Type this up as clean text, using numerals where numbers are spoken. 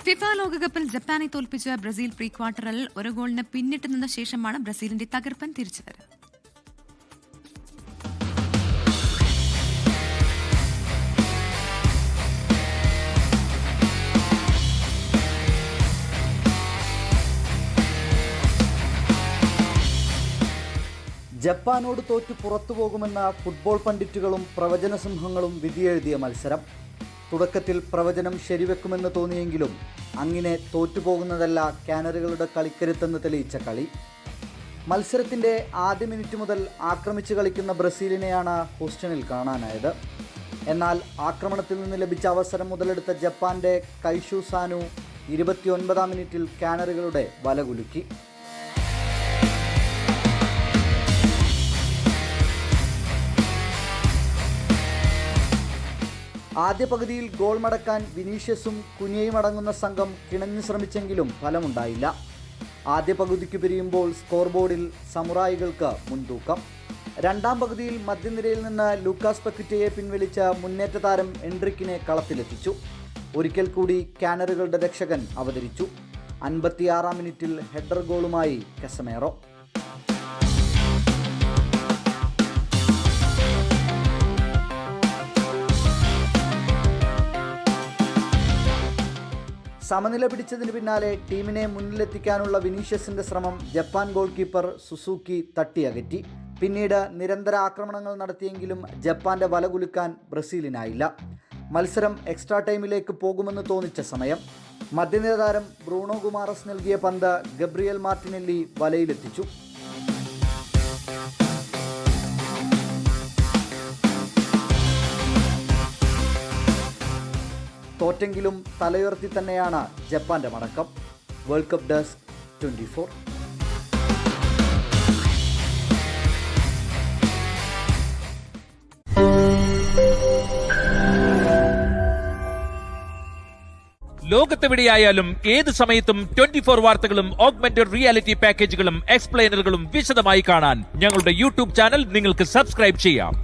FIFA ലോകകപ്പിൽ ജപ്പാനെ തോൽപ്പിച്ച Brazil pre ക്വാർട്ടറിൽ ഒരു ഗോളിന് പിന്നിട്ട് നിന്ന ശേഷമാണ് ബ്രസീലിന്റെ തകർപ്പൻ തിരിച്ചുവരവ്. ജപ്പാനോട് തോറ്റു പുറത്തുപോകുമെന്ന ഫുട്ബോൾ പണ്ഡിറ്റുകളും പ്രവചന സിംഹങ്ങളും വിധിയെഴുതിയ മത്സരം. തുടക്കത്തിൽ പ്രവചനം ശരിവെക്കുമെന്ന് തോന്നിയെങ്കിലും അങ്ങനെ തോറ്റുപോകുന്നതല്ല കാനറികളുടെ കളിക്കരുത്തെന്ന് തെളിയിച്ച കളി. മത്സരത്തിൻ്റെ ആദ്യ മിനിറ്റ് മുതൽ ആക്രമിച്ച് കളിക്കുന്ന ബ്രസീലിനെയാണ് ഹൂസ്റ്റണിൽ കാണാനായത്. എന്നാൽ ആക്രമണത്തിൽ നിന്ന് ലഭിച്ച അവസരം മുതലെടുത്ത ജപ്പാൻ്റെ കൈഷു സാനു 29-ാം മിനിറ്റിൽ കാനറികളുടെ വലകുലുക്കി. ആദ്യ പകുതിയിൽ ഗോൾ മടക്കാൻ വിനീഷ്യസും കുനിയയും അടങ്ങുന്ന സംഘം കിണഞ്ഞു ശ്രമിച്ചെങ്കിലും ഫലമുണ്ടായില്ല. ആദ്യ പകുതിക്ക് പിരിയുമ്പോൾ സ്കോർ ബോർഡിൽ സമുറായികൾക്ക് മുൻതൂക്കം. രണ്ടാം പകുതിയിൽ മധ്യനിരയിൽ നിന്ന് ലൂക്കാസ് പക്വിറ്റയെ പിൻവലിച്ച മുന്നേറ്റ താരം എൻട്രിക്കിനെ കളത്തിലെത്തിച്ചു. ഒരിക്കൽ കൂടി കാനറുകളുടെ രക്ഷകൻ അവതരിച്ചു. 56-ാം മിനിറ്റിൽ ഹെഡർ ഗോളുമായി കസമേറോ. സമനില പിടിച്ചതിന് പിന്നാലെ ടീമിനെ മുന്നിലെത്തിക്കാനുള്ള വിനീഷ്യസിന്റെ ശ്രമം ജപ്പാൻ ഗോൾ കീപ്പർ സുസൂക്കി തട്ടിയകറ്റി. പിന്നീട് നിരന്തര ആക്രമണങ്ങൾ നടത്തിയെങ്കിലും ജപ്പാന്റെ വലകുലുക്കാൻ ബ്രസീലിനായില്ല. മത്സരം എക്സ്ട്രാ ടൈമിലേക്ക് പോകുമെന്ന് തോന്നിച്ച സമയം മധ്യനിര താരം ബ്രൂണോ ഗുമാറസ് നൽകിയ പന്ത് ഗബ്രിയൽ മാർട്ടിനെല്ലി വലയിലെത്തിച്ചു. തോറ്റെങ്കിലും തലയുയർത്തി തന്നെയാണ് ജപ്പാന്റെ മടക്കം. World cup desk 24. ലോകത്തെവിടെയായാലും ഏത് സമയത്തും 24 വാർത്തകളും ഓഗ്മെന്റഡ് റിയാലിറ്റി പാക്കേജുകളും എക്സ്പ്ലെയിനറുകളും വിശദമായി കാണാൻ ഞങ്ങളുടെ യൂട്യൂബ് ചാനൽ നിങ്ങൾക്ക് സബ്സ്ക്രൈബ് ചെയ്യാം.